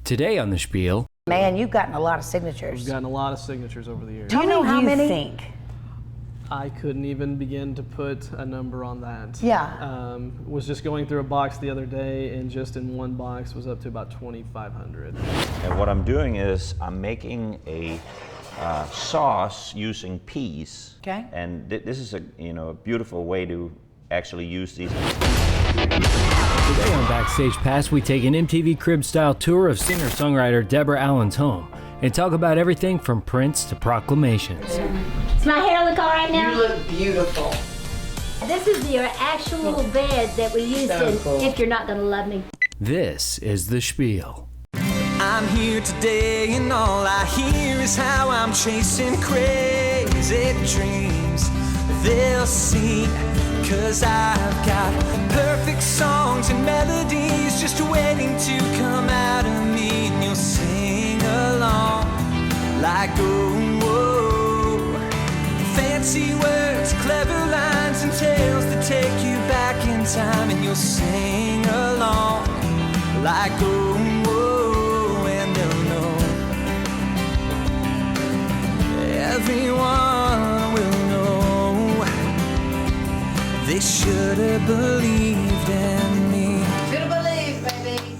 Today on the Spiel. Man, you've gotten a lot of signatures. We've gotten a lot of signatures over the years. Do you know how many? Think? I couldn't even begin to put a number on that. Yeah. Was just going through a box the other day, and just in one box was up to about 2,500. And what I'm doing is I'm making a sauce using peas. Okay. And this is a a beautiful way to actually use these. Today on Backstage Pass, we take an MTV Crib-style tour of singer-songwriter Deborah Allen's home and talk about everything from Prince to proclamations. Does my hair look all right now? You look beautiful. This is your actual bed that we used in If You're Not Gonna Love Me. This is the Spiel. I'm here today and all I hear is how I'm chasing crazy dreams. They'll see, 'cause I've got perfect songs and melodies just waiting to come out of me, and you'll sing along like oh, whoa. Fancy words, clever lines and tales that take you back in time, and you'll sing along like oh, whoa, and they'll know. Everyone will know. They should have believed in me. Should have believed, baby.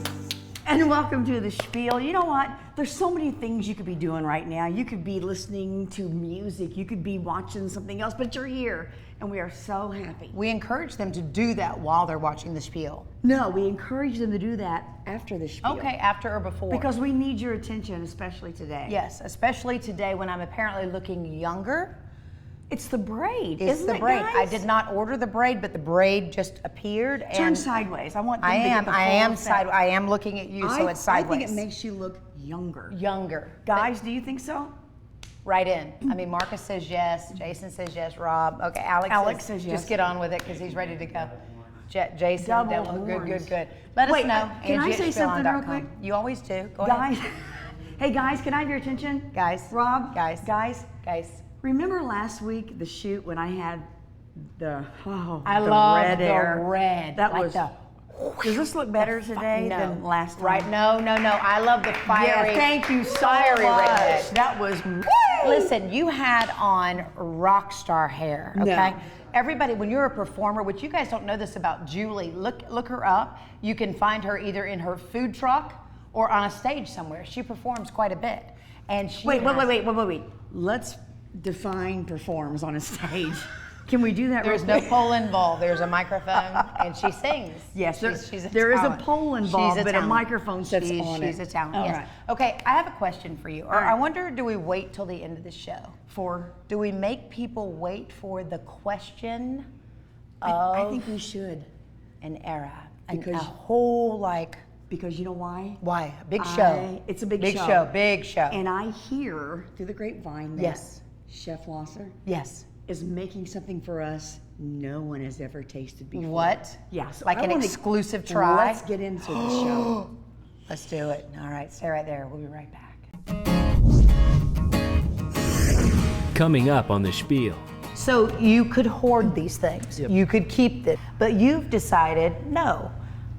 And welcome to the Spiel. You know what? There's so many things you could be doing right now. You could be listening to music. You could be watching something else, but you're here, and we are so happy. We encourage them to do that while they're watching the Spiel. No, we encourage them to do that after the Spiel. Okay, after or before? Because we need your attention, especially today. Yes, especially today when I'm apparently looking younger. It's the braid, It's isn't the it, braid. guys? I did not order the braid, but the braid just appeared. Turn and sideways. I want them I to am. get the I full am effect. side. I am looking at you, so it's sideways. I think it makes you look younger. younger. Guys, do you think so? Right in. I mean, Marcus says yes. Jason says yes. Rob. Okay, Alex says yes. Just get on with it because he's ready to go. Jason. Double Good. horns. Good. Let Wait, us know. can I say something real Angie@spielon.com. quick? You always do. Go Guys, ahead. hey guys, can I have your attention? Guys. Rob? Guys. Guys? Guys. Remember last week, the shoot when I had the I the love red the air? red. That like was. the, Does this look better today no. than last time? Right? No. I love the fiery. Yeah, thank you so fiery much. red. That was. Listen, you had on rock star hair, okay? No. Everybody, when you're a performer, which you guys don't know this about Julie, look her up. You can find her either in her food truck or on a stage somewhere. She performs quite a bit. And she Wait. Let's define performs on a stage. Can we do that? There's real no quick? pole involved. There's a microphone, and she sings. Yes, she's a there is a talent. pole involved, She's but a talent. microphone sits on it. She's a talent. All Yes. right. Okay, I have a question for you. Or All right. I wonder, do we wait till the end of the show? For Do we make people wait for the question I of think we should, an era? A Because- whole because you know why? why? A big show. It's a big Big show. show, big show. And I hear through the grapevine that Yes. Chef Losser Yes. is making something for us no one has ever tasted before. What? Yeah. So Like I an wanna- exclusive try? Let's get into the show. Let's do it. All right, stay right there. We'll be right back. Coming up on the Spiel. So you could hoard these things. Yep. You could keep them. But you've decided, no,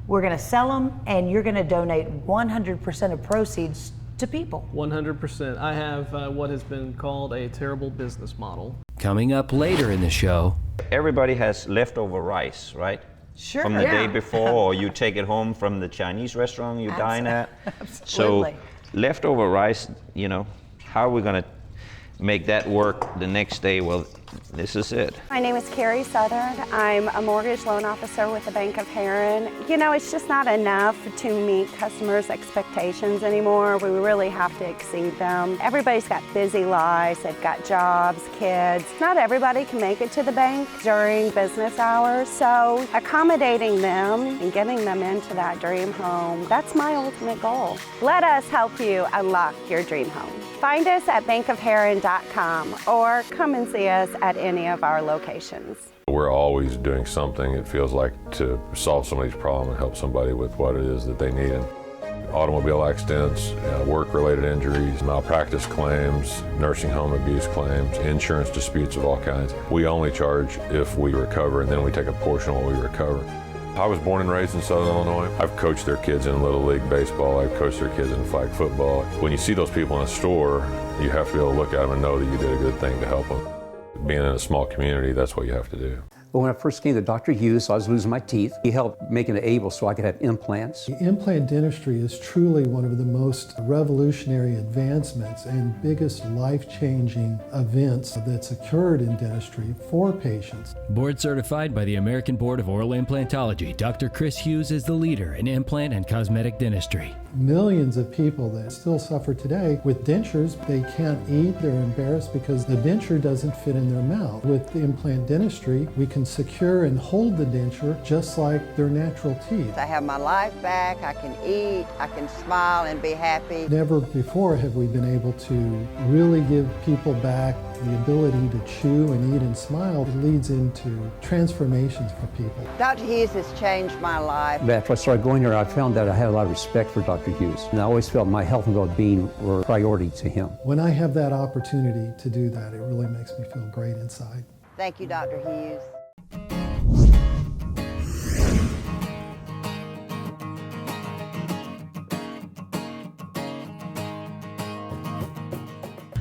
we're going to sell them and you're going to donate 100% of proceeds to people. 100%. I have what has been called a terrible business model. Coming up later in the show. Everybody has leftover rice, right? Sure. From the Yeah. day before, or you take it home from the Chinese restaurant you dine at. Absolutely. So leftover rice, how are we going to make that work the next day? Well, this is it. My name is Carrie Southern. I'm a mortgage loan officer with the Bank of Heron. It's just not enough to meet customers' expectations anymore. We really have to exceed them. Everybody's got busy lives, they've got jobs, kids. Not everybody can make it to the bank during business hours, so accommodating them and getting them into that dream home, that's my ultimate goal. Let us help you unlock your dream home. Find us at bankofheron.com or come and see us at any of our locations. We're always doing something, it feels like, to solve somebody's problem and help somebody with what it is that they need. Automobile accidents, work-related injuries, malpractice claims, nursing home abuse claims, insurance disputes of all kinds. We only charge if we recover, and then we take a portion of what we recover. I was born and raised in Southern Illinois. I've coached their kids in Little League baseball. I've coached their kids in flag football. When you see those people in a store, you have to be able to look at them and know that you did a good thing to help them. Being in a small community, that's what you have to do. But when I first came to Dr. Hughes, I was losing my teeth. He helped making it able so I could have implants. Implant dentistry is truly one of the most revolutionary advancements and biggest life-changing events that's occurred in dentistry for patients. Board certified by the American Board of Oral Implantology, Dr. Chris Hughes is the leader in implant and cosmetic dentistry. Millions of people that still suffer today with dentures, they can't eat, they're embarrassed because the denture doesn't fit in their mouth. With the implant dentistry, we can secure and hold the denture just like their natural teeth. I have my life back, I can eat, I can smile and be happy. Never before have we been able to really give people back the ability to chew and eat and smile. It leads into transformations for people. Dr. Hughes has changed my life. After I started going there, I found that I had a lot of respect for Dr. Hughes. And I always felt my health and well-being were a priority to him. When I have that opportunity to do that, it really makes me feel great inside. Thank you, Dr. Hughes.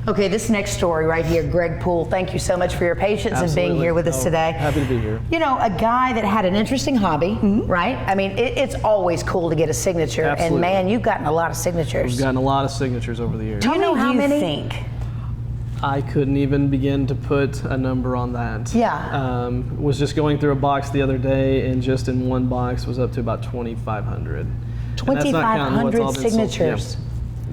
Okay, this next story right here, Greg Poole, thank you so much for your patience and being here with us today. Happy to be here. You know, a guy that had an interesting hobby, right? I mean, it's always cool to get a signature. Absolutely. And man, you've gotten a lot of signatures. We've gotten a lot of signatures over the years. Do you know how many? Think? I couldn't even begin to put a number on that. Yeah. Was just going through a box the other day, and just in one box was up to about 2,500. 2,500 signatures.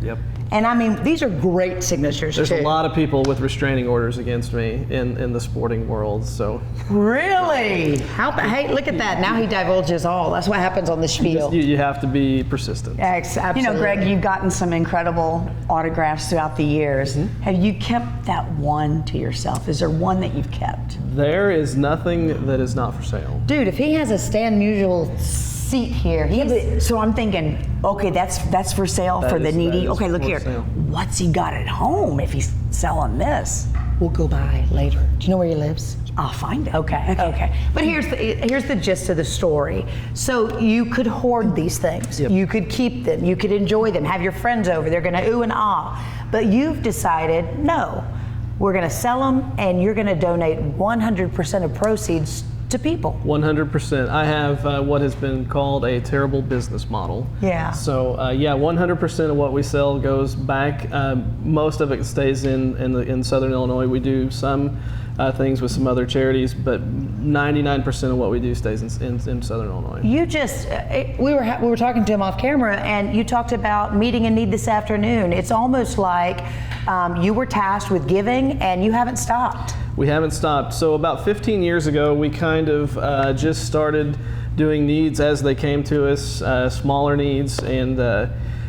Yep. And I mean, these are great signatures There's too. a lot of people with restraining orders against me in the sporting world, so. Really? Hey, look at that. Now he divulges all. That's what happens on the Spiel. You have to be persistent. Absolutely. You know, Greg, you've gotten some incredible autographs throughout the years. Have you kept that one to yourself? Is there one that you've kept? There is nothing that is not for sale. Dude, if he has a Stan Musial seat here, So I'm thinking, okay, that's for sale for the needy. Okay, look here. What's he got at home if he's selling this? We'll go by later. Do you know where he lives? I'll find it. Okay. But here's the gist of the story. So you could hoard these things. Yep. You could keep them. You could enjoy them. Have your friends over. They're going to ooh and ah. But you've decided, no, we're going to sell them, and you're going to donate 100% of proceeds to people. 100%. I have what has been called a terrible business model. Yeah. So 100% of what we sell goes back. Most of it stays in Southern Illinois. We do some things with some other charities, but 99% of what we do stays in Southern Illinois. You just, we were talking to him off camera, and you talked about meeting a need this afternoon. It's almost like you were tasked with giving, and you haven't stopped. We haven't stopped. So about 15 years ago, we kind of just started doing needs as they came to us, smaller needs, and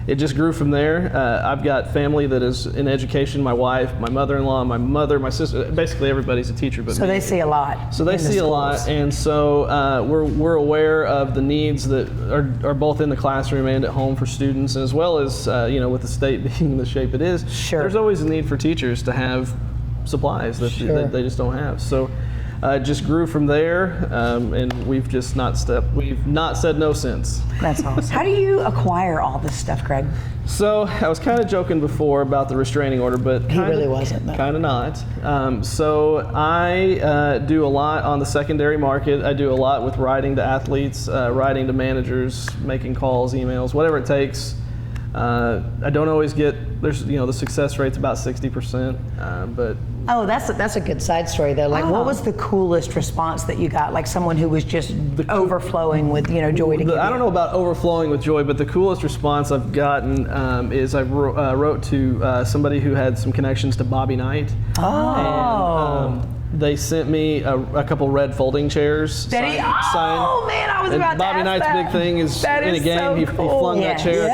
it just grew from there. I've got family that is in education, my wife, my mother-in-law, my mother, my sister, basically everybody's a teacher but me. So they see a lot. So they see a lot, and so we're aware of the needs that are both in the classroom and at home for students, as well as with the state being the shape it is. Sure. There's always a need for teachers to have supplies that they just don't have. So it just grew from there, and we've not said no since. That's awesome. How do you acquire all this stuff, Greg? So I was kind of joking before about the restraining order, but He really wasn't, though. Kind of not. So I do a lot on the secondary market. I do a lot with writing to athletes, writing to managers, making calls, emails, whatever it takes. I don't always get, the success rate's about 60%, but. Oh, that's a good side story though. Like, what was the coolest response that you got? Like someone who was just overflowing with joy to give. I don't know about overflowing with joy, but the coolest response I've gotten is I wrote to somebody who had some connections to Bobby Knight. Oh. And, they sent me a couple red folding chairs. Man, I was about to Bobby ask Knight's that. big thing is That in a is game so he cool. flung that chair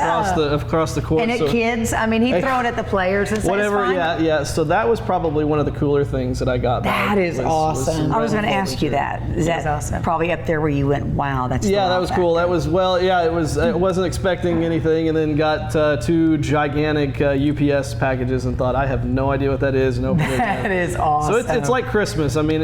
across the court. And at kids, I mean, he'd throw it at the players and say, whatever. Yeah. So that was probably one of the cooler things that I got. That is awesome. I was going to ask you that. Is that awesome. Probably up there where you went, wow, that's that was cool. That was it was. I wasn't expecting anything, and then got two gigantic UPS packages and thought I have no idea what that is, and opened it. That is awesome. So it's like Christmas. Christmas. I mean,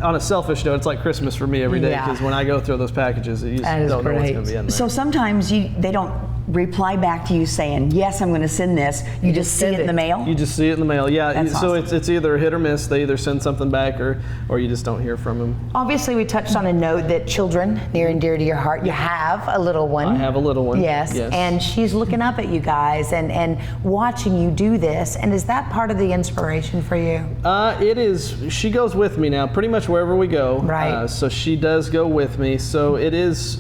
on a selfish note, it's like Christmas for me every day, Yeah. because when I go through those packages, you just That is don't know what's great. going to be in there. So sometimes they don't reply back to you saying, yes, I'm going to send this. You just see it in the mail? You just see it in the mail, yeah. That's So awesome. it's either hit or miss. They either send something back or you just don't hear from them. Obviously, we touched on a note that children, near and dear to your heart, you have a little one. I have a little one. Yes, and she's looking up at you guys and watching you do this. And is that part of the inspiration for you? It is. She goes with me now, pretty much wherever we go. Right. So she does go with me. So it is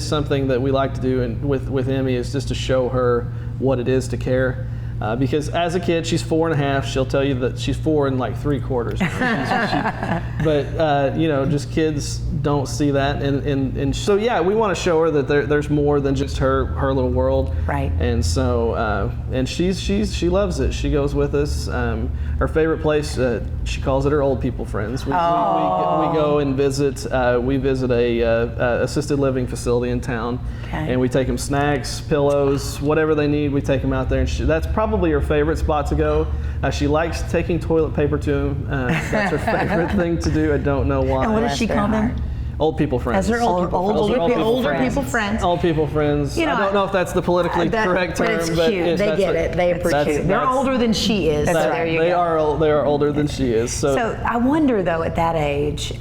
something that we like to do, and with Emmy is just to show her what it is to care. Because as a kid, she's 4.5. She'll tell you that she's 4 and like 3/4. But just kids don't see that, and so yeah, we want to show her that there's more than just her little world. Right. And so and she loves it. She goes with us. Her favorite place, she calls it her old people friends. We go and visit. We visit a assisted living facility in town, and we take them snacks, pillows, whatever they need. We take them out there, and that's probably her favorite spot to go. She likes taking toilet paper to them. That's her favorite thing to do. I don't know why. And what does she call them? Old people friends. As her older people friends. Old people friends. You know, I don't know if that's the politically correct term, but it's cute. They get it. They appreciate it. They're older than she is. So there you go. They are older than she is. So I wonder though, at that age,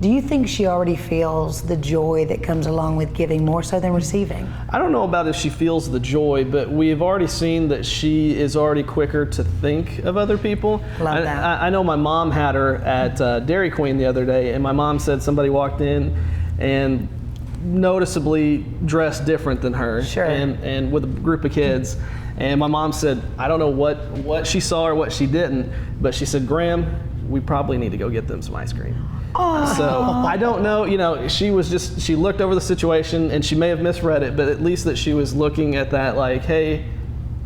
do you think she already feels the joy that comes along with giving more so than receiving? I don't know about if she feels the joy, but we've already seen that she is already quicker to think of other people. Love that. I know my mom had her at Dairy Queen the other day, and my mom said somebody walked in and noticeably dressed different than her, Sure. and with a group of kids. And my mom said, I don't know what she saw or what she didn't, but she said, Graham, we probably need to go get them some ice cream. Oh. So I don't know, she looked over the situation, and she may have misread it, but at least that she was looking at that like, hey,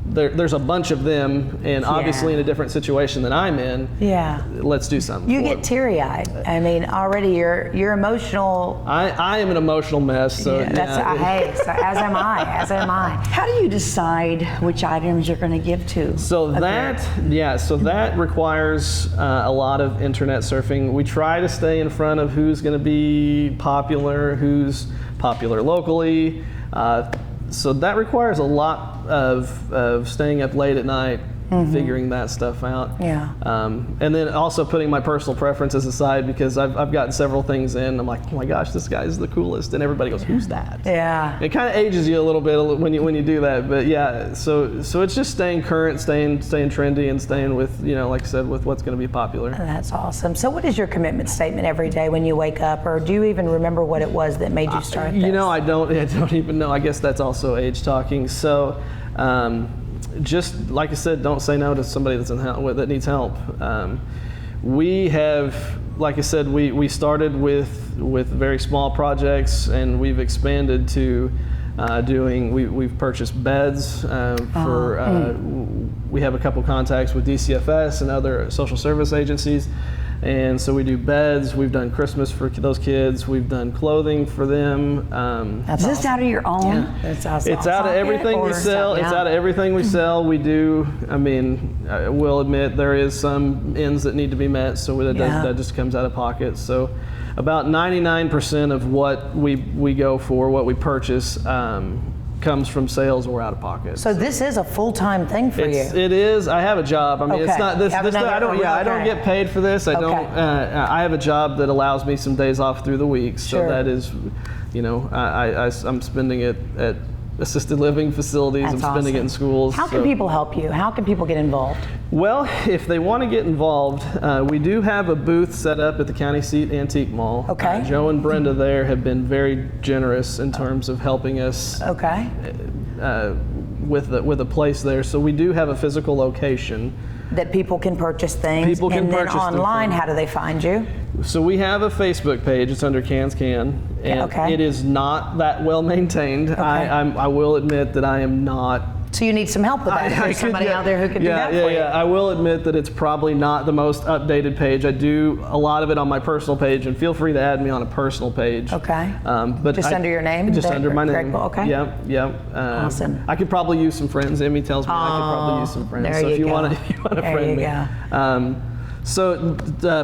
there's a bunch of them, and obviously in a different situation than I'm in. Yeah. Let's do something. You get teary-eyed. I mean, already you're emotional. I am an emotional mess. So hey, so as am I. How do you decide which items you're going to give to? So that requires a lot of internet surfing. We try to stay in front of who's going to be popular, who's popular locally. So that requires a lot of staying up late at night, figuring that stuff out. Yeah. And then also putting my personal preferences aside, because I've gotten several things in. I'm like, oh my gosh, this guy's the coolest, and everybody goes, who's that? Yeah. It kind of ages you a little bit when you do that, but yeah. So it's just staying current, staying trendy, and staying with, like I said, with what's going to be popular. That's awesome. So what is your commitment statement every day when you wake up, or do you even remember what it was that made you start this? I don't even know. I guess that's also age talking. So. Just like I said, don't say no to somebody that needs help. We have, like I said, we started with very small projects, and we've expanded to we've purchased beds we have a couple contacts with DCFS and other social service agencies. And so we do beds, we've done Christmas for those kids, we've done clothing for them. Is this out of your own? Yeah, that's awesome. It's out of everything we sell. It's out of everything we sell. We do, I will admit there is some ends that need to be met, so that just comes out of pocket. So about 99% of what we go for, what we purchase, comes from sales or out of pocket. So this is a full-time thing for you. It is. I have a job. I mean, it's not this. I don't get paid for this. I don't. I have a job that allows me some days off through the week. So that is, I'm spending it at assisted living facilities. That's I'm spending it in schools. How can people help you? How can people get involved? Well, if they want to get involved, we do have a booth set up at the County Seat Antique Mall. Okay. Joe and Brenda there have been very generous in terms of helping us. Okay. With a place there, so we do have a physical location that people can purchase things. People can purchase them. Online, how do they find you? So we have a Facebook page. It's under Cans Can, and it is not that well maintained. Okay. I will admit that I am not. So you need some help with that. There's somebody out there who can do that for you. Yeah, I will admit that it's probably not the most updated page. I do a lot of it on my personal page, and feel free to add me on a personal page. Okay. But just under your name? Just under my name. Okay. Yep. Awesome. I could probably use some friends. Emmy tells me I could probably use some friends. There so if you go. want to friend me. There you go. So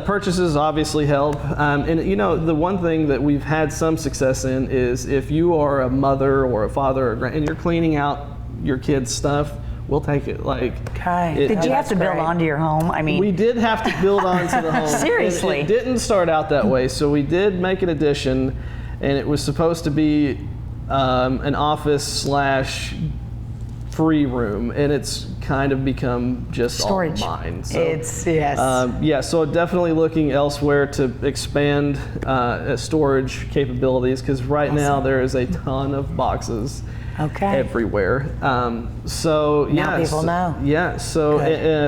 purchases obviously help, and you know, the one thing that we've had some success in is if you are a mother or a father and you're cleaning out your kids' stuff, we'll take it. Like, did you have to build onto your home? I mean, we did have to build onto the home. Seriously, it didn't start out that way. So we did make an addition, and it was supposed to be an office / free room, and it's kind of become just storage. All mine. So, it's yes. So definitely looking elsewhere to expand storage capabilities, because right now there is a ton of boxes. Everywhere. So now people know. Yeah. So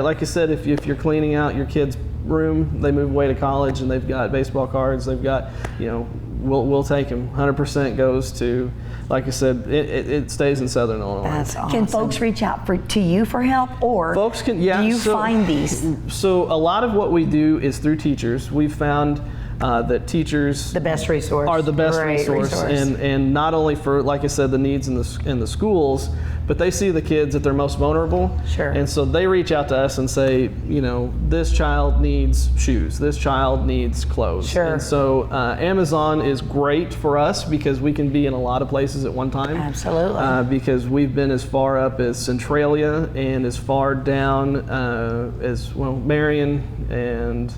like I said, if you're cleaning out your kids' room, they move away to college and they've got baseball cards, they've got, you know, we'll take them. 100% goes to, like I said, it stays in Southern Illinois. That's awesome. Can folks reach out to you for help, or folks can? Yeah. Do you find these? So a lot of what we do is through teachers. We've found that teachers the best resource are the best resource, and not only for, like I said, the needs in the schools, but they see the kids at their most vulnerable. Sure. And so they reach out to us and say, you know, this child needs shoes, this child needs clothes. Sure. And so Amazon is great for us because we can be in a lot of places at one time. Absolutely. Because we've been as far up as Centralia and as far down as, well, Marion, and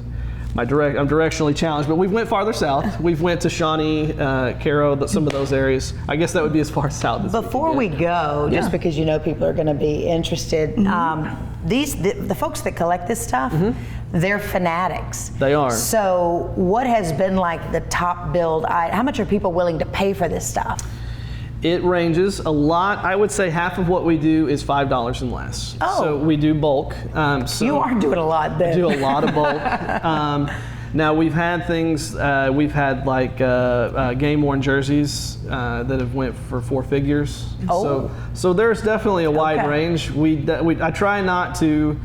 I'm directionally challenged, but we've went farther south. We've went to Shawnee, Caro, some of those areas. I guess that would be as far south as Before we go, just because you know people are going to be interested, the folks that collect this stuff, they're fanatics. They are. So what has been like the top build? How much are people willing to pay for this stuff? It ranges a lot. I would say half of what we do is $5 and less. Oh. So we do bulk. So you are doing a lot then. We do a lot of bulk. Now we've had things, we've had like game worn jerseys that have went for 4 figures. Oh. So there's definitely a wide range. I try not to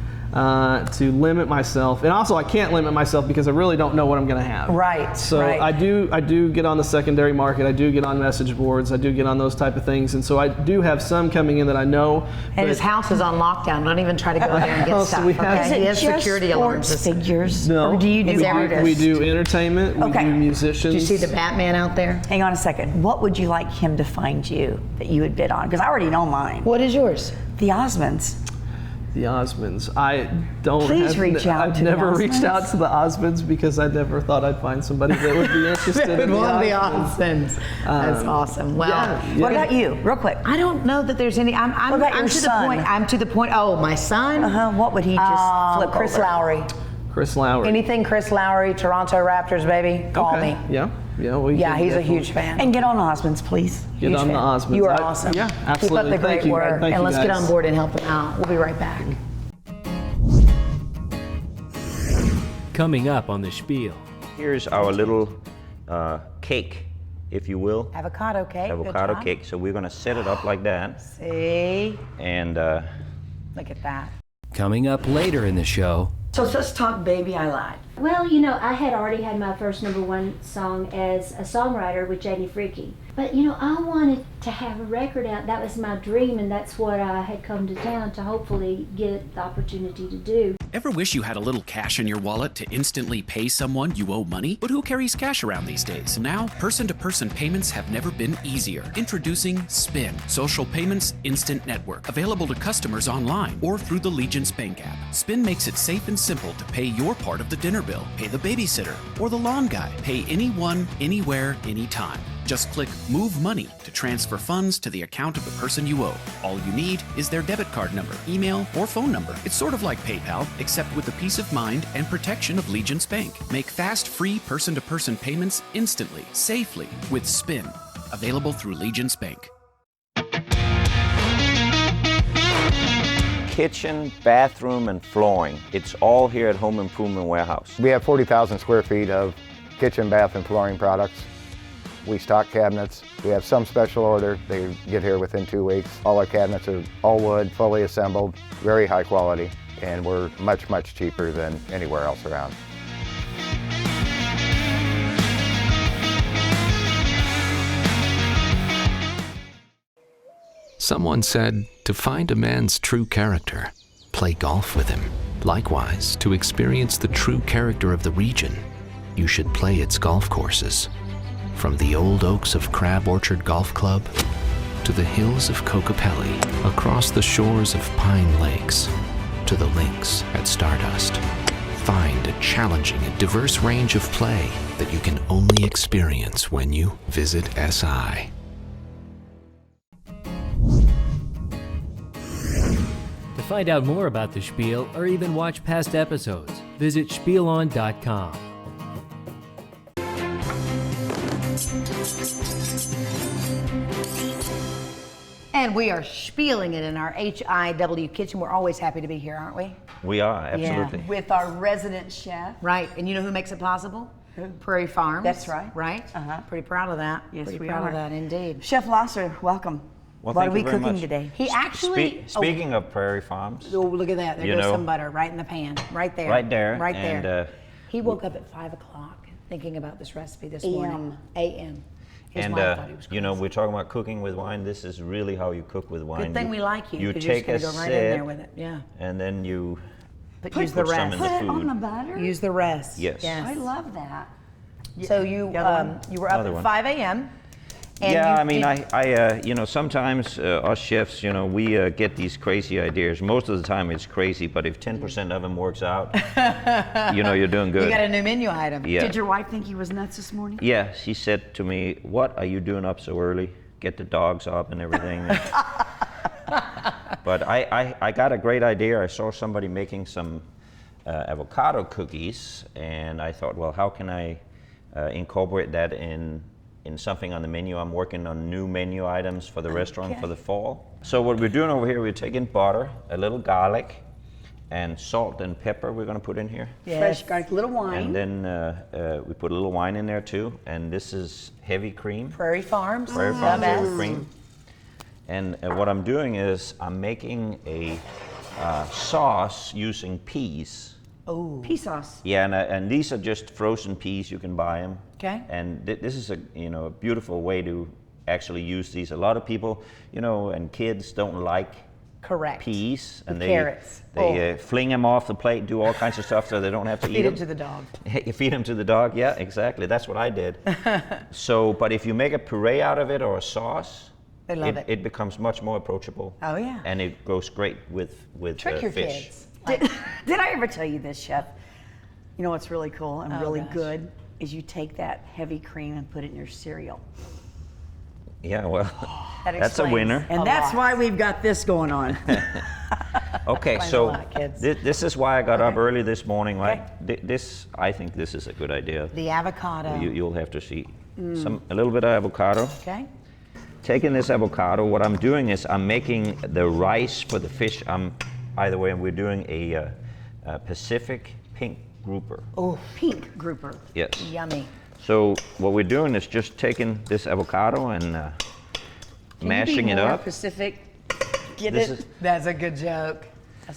limit myself, and also I can't limit myself because I really don't know what I'm going to have. Right. So I do get on the secondary market. I do get on message boards. I do get on those type of things, and so I do have some coming in that I know. And his house is on lockdown. Don't even try to go there and get stuff. We have, Is it just security alarms? Figures? No. Or do you do we do entertainment. We do musicians. Do you see the Batman out there? Hang on a second. What would you like him to find you that you would bid on? Because I already know mine. What is yours? The Osmonds. The Osmonds. I don't. Please reach out. I've never reached out to the Osmonds because I never thought I'd find somebody that would be interested in the Osmonds. That's awesome. Well, what about you, real quick? I don't know that there's any. I'm what about I'm your to son? the point. I'm to the point. Oh, my son. What would he just flip Chris over? Lowry. Chris Lowry. Anything Chris Lowry, Toronto Raptors, baby. Call me. Yeah. He's a huge fan. And get on Osmonds, please. Get on the Osmonds. You are awesome. Yeah, absolutely. Keep up the great work, Thank and you, let's guys. get on board and help him out. We'll be right back. Coming up on the Spiel. Here's our little cake, if you will. Avocado cake. Avocado cake. So we're going to set it up like that. See? And look at that. Coming up later in the show. So let's talk Baby I Lied. Well, you know, I had already had my first #1 song as a songwriter with Janie Freaky. But, you know, I wanted to have a record out. That was my dream, and that's what I had come to town to hopefully get the opportunity to do. Ever wish you had a little cash in your wallet to instantly pay someone you owe money? But who carries cash around these days? Now, person-to-person payments have never been easier. Introducing Spin, social payments instant network, available to customers online or through the Legence Bank app. Spin makes it safe and simple to pay your part of the dinner bill, pay the babysitter, or the lawn guy. Pay anyone, anywhere, anytime. Just click Move Money to transfer funds to the account of the person you owe. All you need is their debit card number, email, or phone number. It's sort of like PayPal, except with the peace of mind and protection of Legence Bank. Make fast, free person-to-person payments instantly, safely with Spin. Available through Legence Bank. kitchen, bathroom, and flooring. It's all here at Home Improvement Warehouse. We have 40,000 square feet of kitchen, bath, and flooring products. We stock cabinets. We have some special order. They get here within 2 weeks. All our cabinets are all wood, fully assembled, very high quality, and we're much, much cheaper than anywhere else around. Someone said, to find a man's true character, play golf with him. Likewise, to experience the true character of the region, you should play its golf courses. From the old oaks of Crab Orchard Golf Club to the hills of Kokopelli, across the shores of Pine Lakes to the links at Stardust. Find a challenging and diverse range of play that you can only experience when you visit SI. To find out more about the Spiel or even watch past episodes, visit spielon.com. And we are spieling it in our HIW kitchen. We're always happy to be here, aren't we? We are, absolutely. Yeah, with our resident chef. Right, and you know who makes it possible? Prairie Farms. That's right. Right? Pretty proud of that. Yes, Pretty we proud are. of that, indeed. Chef Lasser, welcome. Well, what thank are we you very cooking much. today? He actually... Speaking of Prairie Farms. Oh, look at that. There you goes know, some butter right in the pan. Right there. Right there. Right there. And, he woke up at 5 o'clock thinking about this recipe this morning. A.M. His and wife thought he was you know, we're talking about cooking with wine. This is really how you cook with wine. Good thing we like you. You 'cause you're take just a gonna go right in there sip, with it. Yeah. and then you Use the put some rest. in the Put it food. on the butter? Use the rest. Yes. I love that. So you The other one? you were up Other at one. 5 a.m. and Yeah, you I mean, did- you know, sometimes us chefs, you know, we get these crazy ideas. Most of the time it's crazy, but if 10% of them works out, you know, you're doing good. You got a new menu item. Yeah. Did your wife think he was nuts this morning? Yeah, she said to me, "What are you doing up so early? Get the dogs up and everything." But I got a great idea. I saw somebody making some avocado cookies, and I thought, well, how can I incorporate that in something on the menu? I'm working on new menu items for the restaurant for the fall. So what we're doing over here, we're taking butter, a little garlic, and salt and pepper we're going to put in here. Fresh garlic, little wine. And then we put a little wine in there too. And this is heavy cream. Prairie Farms. Prairie The Farms best. heavy cream. And what I'm doing is I'm making a sauce using peas. Oh. Pea sauce. Yeah, and these are just frozen peas. You can buy them. Okay. And this is a beautiful way to actually use these. A lot of people, and kids don't like Correct. peas, and carrots. they fling them off the plate, do all kinds of stuff so they don't have to eat Feed them. it to the dog. You feed them to the dog. Yeah, exactly. That's what I did. So, but if you make a puree out of it or a sauce, They love it. It becomes much more approachable. Oh yeah. And it goes great with Trick your fish. kids. Did I ever tell you this, Chef? You know what's really cool and really gosh. good is you take that heavy cream and put it in your cereal. Yeah, well, That that's a explains winner. And a that's lot. why we've got this going on. Okay, Explains a so lot, kids. this is why I got up early this morning, right? I think this is a good idea. The avocado. You'll have to see a little bit of avocado. Okay. Taking this avocado, what I'm doing is I'm making the rice for the fish. By the way, we're doing a Pacific pink grouper. Oh, Pink grouper. Yes. yummy. So what we're doing is just taking this avocado and mashing it up. Pacific. Get This it? is- That's a good joke.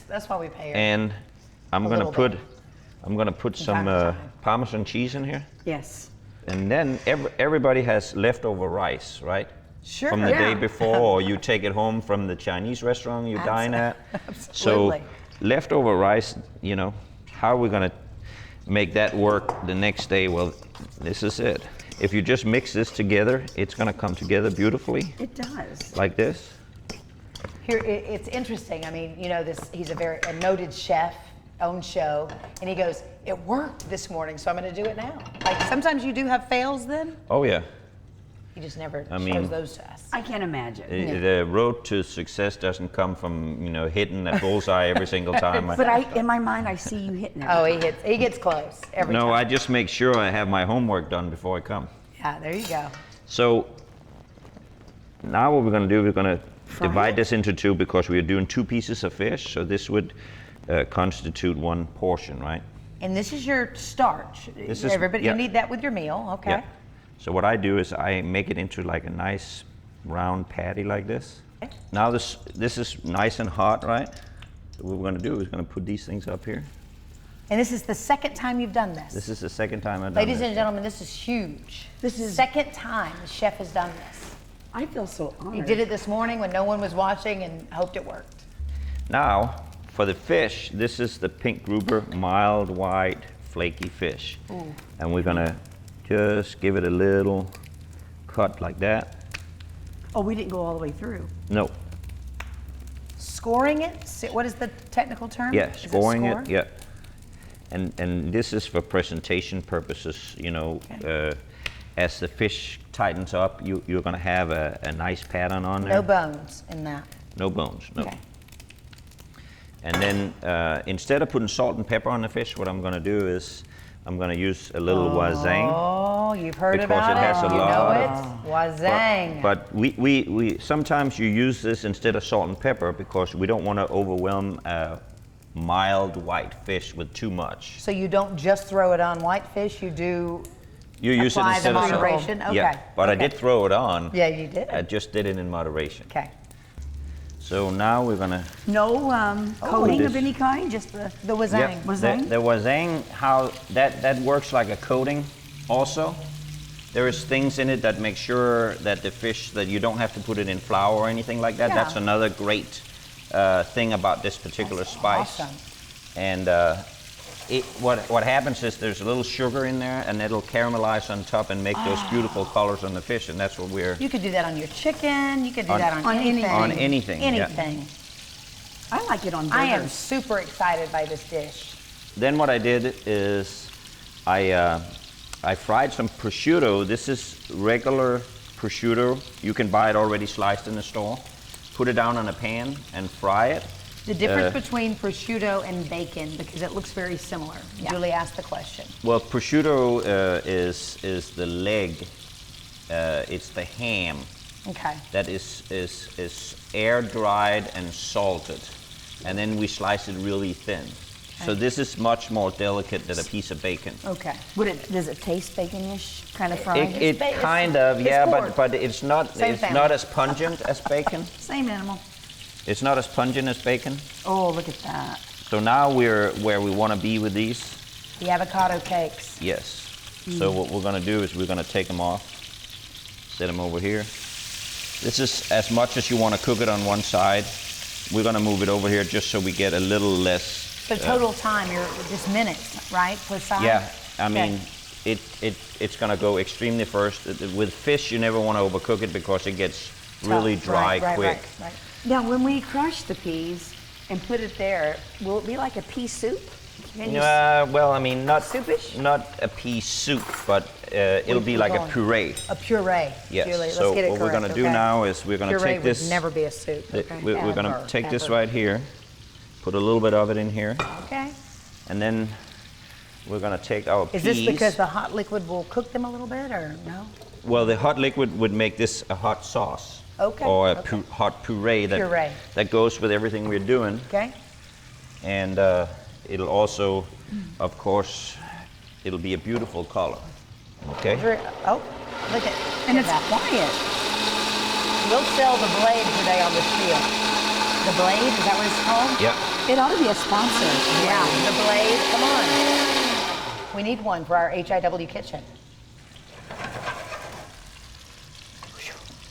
That's why we pay her. And I'm gonna little put bit. some time to time. Parmesan cheese in here. Yes. And then everybody has leftover rice, right? Sure. From the Yeah. day before, or you take it home from the Chinese restaurant you dine at. Absolutely. So leftover rice, how are we gonna make that work the next day? Well, this is it. If you just mix this together, it's gonna come together beautifully, It does. like this. Here, it's interesting. I mean, he's a noted chef, own show, and he goes, "It worked this morning, so I'm going to do it now." Like sometimes you do have fails, then Oh yeah. he just never I shows mean- those to us. I can't imagine. The road to success doesn't come from hitting that bullseye every single time. But in my mind, I see you hitting it. Oh, he gets close every time. No, I just make sure I have my homework done before I come. Yeah, there you go. So now what we're going to do, we're going to divide this into two because we're doing 2 pieces of fish. So this would constitute 1 portion, right? And this is your starch. This is- Everybody, yeah. you need that with your meal, okay? Yeah. So what I do is I make it into like a nice round patty like this. Okay. Now this is nice and hot, right? So what we're going to do is going to put these things up here. And this is the second time you've done this. This is the second time I've done Ladies this. and gentlemen, this is huge. This is- second time the chef has done this. I feel so honored. He did it this morning when no one was watching and hoped it worked. Now, for the fish, this is the pink grouper, mild white, flaky fish. Ooh. And we're gonna just give it a little cut like that. Oh, we didn't go all the way through. No. Scoring it? What is the technical term? Yeah, Is scoring score? it. Yeah. And this is for presentation purposes. You know, as the fish tightens up, you're gonna have a nice pattern on there. No bones in that. No bones. No. Okay. And then instead of putting salt and pepper on the fish, what I'm gonna do is I'm gonna use a little wazang. Oh, you've heard because about it has it. a You lot know of- it. Wazang. But we sometimes you use this instead of salt and pepper because we don't want to overwhelm a mild white fish with too much. So you don't just throw it on whitefish, you do You use it apply the instead of salt. moderation? Okay. Yeah, but I did throw it on. Yeah, you did. I just did it in moderation. Okay. So now we're gonna. No coating of this- any kind, just the wazang. Yep, Wazang? The wazang, how that works like a coating also. There is things in it that make sure that the fish, that you don't have to put it in flour or anything like that. Yeah. That's another great thing about this particular spice. Awesome. And what happens is there's a little sugar in there, and it'll caramelize on top and make those beautiful colors on the fish, and that's what we're. You could do that on your chicken. You could do On- that on on anything. anything. On anything, yeah. Anything. I like it on burgers. I am super excited by this dish. Then what I did is I fried some prosciutto. This is regular prosciutto. You can buy it already sliced in the store. Put it down on a pan and fry it. The difference between prosciutto and bacon, because it looks very similar. Julie asked the question. Well, prosciutto is the leg. It's the ham Okay. that is air dried and salted, and then we slice it really thin. So this is much more delicate than a piece of bacon. Okay. Does it taste bacon-ish kind of fried? It kind of, it's yeah, pork. but it's not Same it's family. not as pungent as bacon. Same animal. It's not as pungent as bacon. Oh, look at that. So now we're where we want to be with these. The avocado cakes. Yes. So what we're going to do is we're going to take them off, set them over here. This is as much as you want to cook it on one side. We're going to move it over here just so we get a little less. So total time, you're just minutes, right, per side? Yeah, I Okay. mean, it's going to go extremely first. With fish, you never want to overcook it because it gets really Tough. dry Right, quick. Right. Now, when we crush the peas and put it there, will it be like a pea soup? Can you Well, I mean, not Soupish? not a pea soup, but it'll be like a puree. A puree. Yes. Julie, let's So get it what we're correct, going to do okay? now is we're going to Puree take this. would never be a soup. Okay. We're going to Ever, take this ever. right here, put a little bit of it in here, Okay. and then we're going to take our Is peas. this because the hot liquid will cook them a little bit, or no? Well, the hot liquid would make this a hot sauce. Okay, Or a okay. hot puree that Puree. that goes with everything we're doing, Okay. and it'll also, of course, it'll be a beautiful color. Okay. Oh, look at And it's that. quiet. We'll sell the blade today on the Spiel. The blade, is that what it's called? Yep. It ought to be a sponsor. Yeah, the blade. Come on. We need one for our HIW kitchen.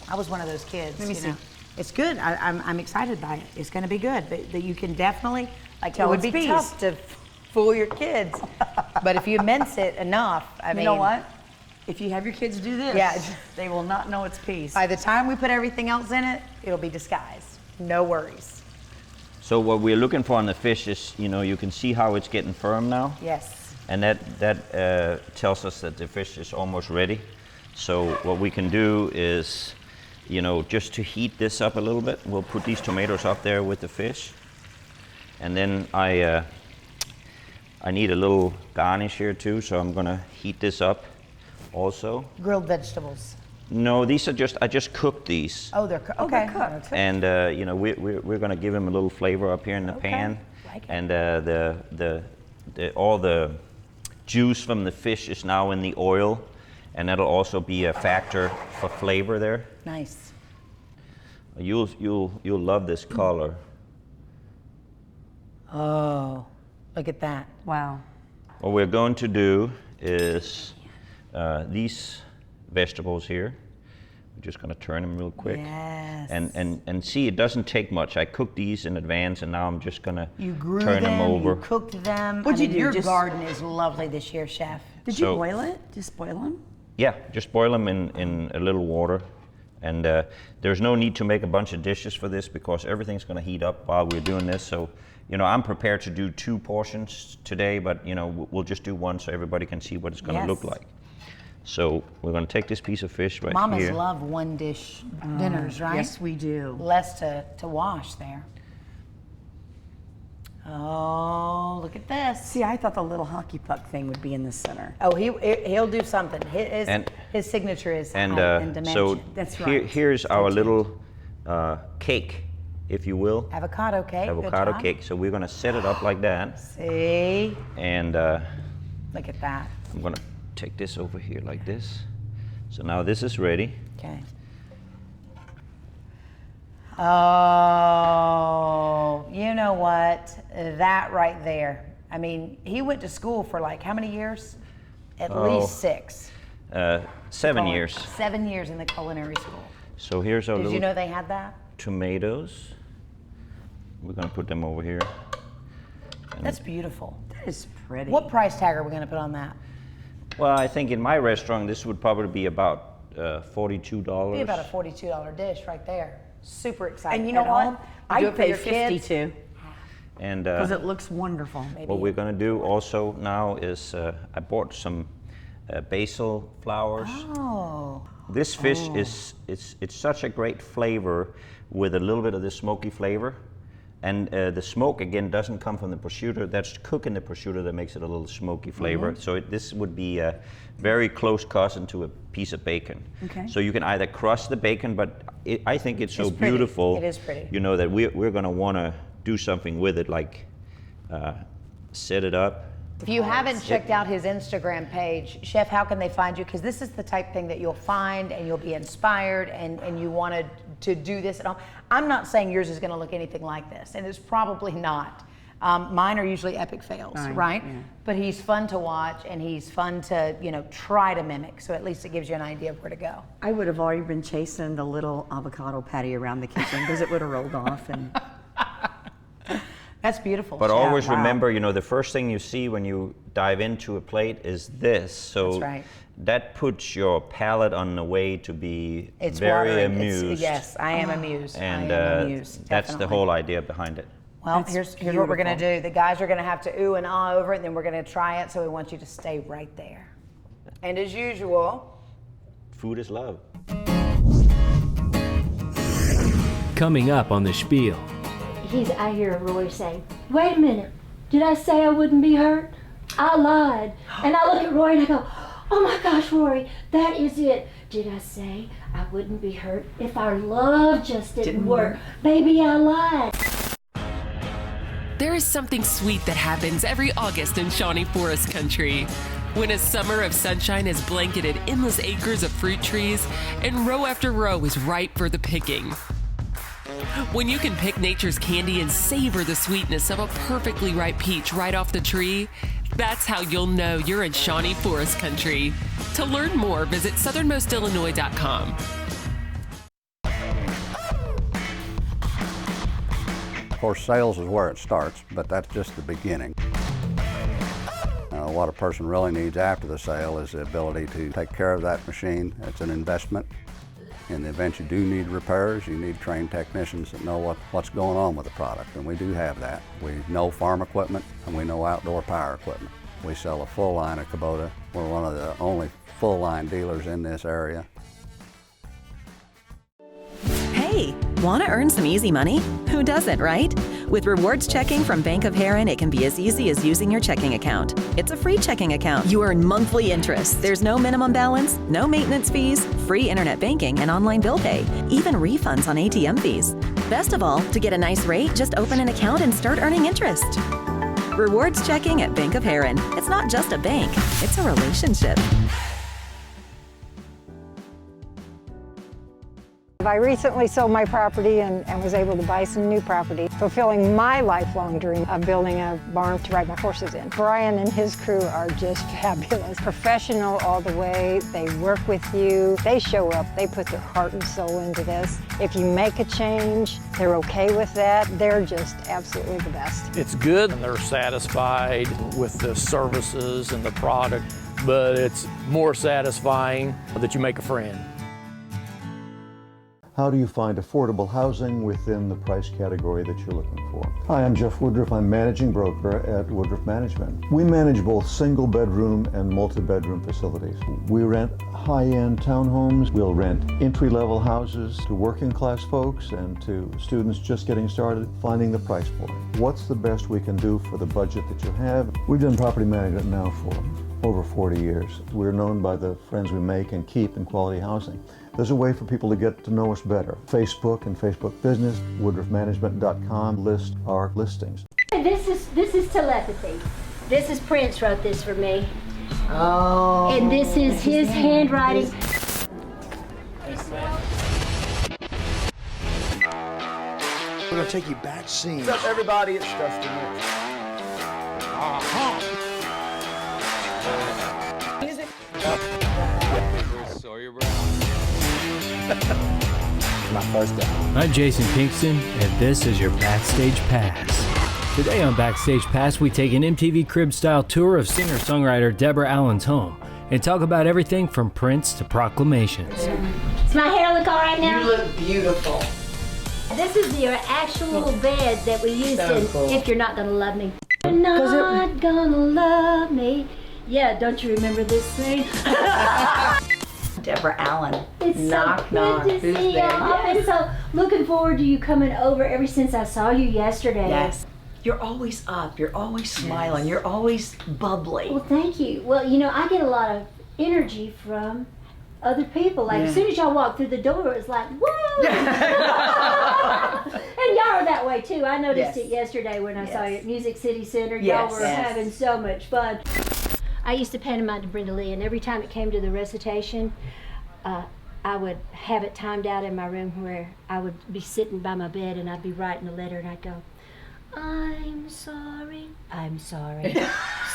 I was one of those kids. Let me you see. know. It's good. I'm excited by it. It's going to be good. That you can definitely, like, Tell it would it's be peas. tough to fool your kids. But if you mince it enough, I mean. You know what? If you have your kids do this, Yeah. they will not know it's peas. By the time we put everything else in it, it'll be disguised. No worries. So what we're looking for on the fish is, you can see how it's getting firm now, Yes. and that tells us that the fish is almost ready. So what we can do is, just to heat this up a little bit, we'll put these tomatoes up there with the fish, and then I need a little garnish here too, so I'm gonna heat this up also. Grilled vegetables. No, these are I just cooked these. Oh, they're cooked. Okay. they're cooked. And we're going to give them a little flavor up here in the pan, like it. and all the juice from the fish is now in the oil, and that'll also be a factor for flavor there. Nice. You'll love this color. Oh, look at that. Wow. What we're going to do is these vegetables here. We're just gonna turn them real quick. Yes. And see, it doesn't take much. I cooked these in advance, and now I'm just gonna You grew turn them over. You cooked them. What'd you do? Your Just- garden is lovely this year, Chef. Did you So- boil it? Just boil them? Yeah, just boil them in a little water. And there's no need to make a bunch of dishes for this because everything's gonna heat up while we're doing this. So, you know, I'm prepared to do 2 portions today, but you know, we'll just do 1 so everybody can see what it's gonna look like. So we're gonna take this piece of fish right Mamas here. love one dish dinners, right? Yes, we do. Less to wash there. Oh, look at this. See, I thought the little hockey puck thing would be in the center. Oh, he'll do something. His signature is And height and dimension. so That's right. here's our little cake, if you will. Avocado cake. good Avocado job. cake. So we're gonna set it up like that. See? And Look at that. I'm gonna take this over here like this. So now this is ready. Okay. Oh, you know what? That right there. I mean, he went to school for like how many years? At least 6. 7 years. 7 years in the culinary school. So here's our Did little you know they had that? tomatoes. We're gonna put them over here. And That's beautiful. That is pretty. What price tag are we going to put on that? well, I think in my restaurant this would probably be about $42. Be about a $42 dish right there. Super exciting. And you know At what? home, you do I'd it for pay your kids. 52 And because it looks wonderful. what we're gonna do also now is I bought some basil flowers. Oh. This fish is it's such a great flavor with a little bit of the smoky flavor. And the smoke again doesn't come from the prosciutto. That's cooking the prosciutto that makes it a little smoky flavor. So this would be a very close cousin to a piece of bacon. Okay. So you can either crust the bacon, but I think it's so It's pretty. beautiful. It is pretty. You know that we're going to want to do something with it, like set it up. If you haven't checked out his Instagram page, Chef, how can they find you? Because this is the type thing that you'll find and you'll be inspired and you wanted to do this at home. I'm not saying yours is going to look anything like this, and it's probably not. Mine are usually epic fails, right? Yeah. But he's fun to watch and he's fun to, you know, try to mimic. So at least it gives you an idea of where to go. I would have already been chasing the little avocado patty around the kitchen because it would have rolled off. And That's beautiful. But Chef. always Wow. remember, you know, the first thing you see when you dive into a plate is this. So That's right. that puts your palate on the way to be It's very watering. amused. Yes, I am amused. And I am amused. that's the definitely. whole idea behind it. Well, That's here's what we're going to beautiful. do. The guys are going to have to ooh and ah over it, and then we're going to try it. So we want you to stay right there. And as usual, Food is love. Coming up on the Spiel. I hear Roy say, "Wait a minute, did I say I wouldn't be hurt? I lied." And I look at Roy and I go, "Oh my gosh, Rory, that is it. Did I say I wouldn't be hurt if our love just didn't work? Baby, I lied." There is something sweet that happens every August in Shawnee Forest Country. When a summer of sunshine has blanketed endless acres of fruit trees and row after row is ripe for the picking. When you can pick nature's candy and savor the sweetness of a perfectly ripe peach right off the tree, that's how you'll know you're in Shawnee Forest Country. To learn more, visit southernmostillinois.com. Of course, sales is where it starts, but that's just the beginning. What a person really needs after the sale is the ability to take care of that machine. It's an investment. In the event you do need repairs, you need trained technicians that know what's going on with the product, and we do have that. We know farm equipment and we know outdoor power equipment. We sell a full line of Kubota. We're one of the only full line dealers in this area. Hey, want to earn some easy money? Who doesn't, right? With rewards checking from Bank of Heron, it can be as easy as using your checking account. It's a free checking account. You earn monthly interest. There's no minimum balance, no maintenance fees, free internet banking and online bill pay, even refunds on ATM fees. Best of all, to get a nice rate, just open an account and start earning interest. Rewards checking at Bank of Heron. It's not just a bank, it's a relationship. I recently sold my property and was able to buy some new property, fulfilling my lifelong dream of building a barn to ride my horses in. Brian and his crew are just fabulous. Professional all the way. They work with you. They show up. They put their heart and soul into this. If you make a change, they're okay with that. They're just absolutely the best. It's good and they're satisfied with the services and the product, but it's more satisfying that you make a friend. How do you find affordable housing within the price category that you're looking for? Hi, I'm Jeff Woodruff. I'm managing broker at Woodruff Management. We manage both single bedroom and multi-bedroom facilities. We rent high-end townhomes. We'll rent entry-level houses to working class folks and to students just getting started, finding the price point. What's the best we can do for the budget that you have? We've done property management now for over 40 years. We're known by the friends we make and keep in quality housing. There's a way for people to get to know us better. Facebook and Facebook Business, woodruffmanagement.com list our listings. This is telepathy. This is Prince wrote this for me. Oh. And this is his handwriting. We're gonna take you back scene. What's up, everybody? It's Dustin Rich. Sawyer Brown. My first day. I'm Jason Kingston, and this is your Backstage Pass. Today on Backstage Pass, we take an MTV Crib-style tour of singer-songwriter Deborah Allen's home and talk about everything from Prince to proclamations. Does my hair look all right now? You look beautiful. This is your actual bed that we used So in cool. If You're Not Gonna Love Me. You're not gonna love me. Yeah, don't you remember this thing? Deborah Allen. It's Knock, so good knock. to Who's see there? y'all. I've been so looking forward to you coming over ever since I saw you yesterday. Yes. You're always up. You're always smiling. You're always bubbly. Well, thank you. Well, you know, I get a lot of energy from other people. Like, as soon as y'all walk through the door, it's like, whoa! And y'all are that way, too. I noticed it yesterday when I saw you at Music City Center. Y'all were having so much fun. I used to pantomime to Brenda Lee, and every time it came to the recitation, I would have it timed out in my room where I would be sitting by my bed and I'd be writing a letter and I'd go, I'm sorry,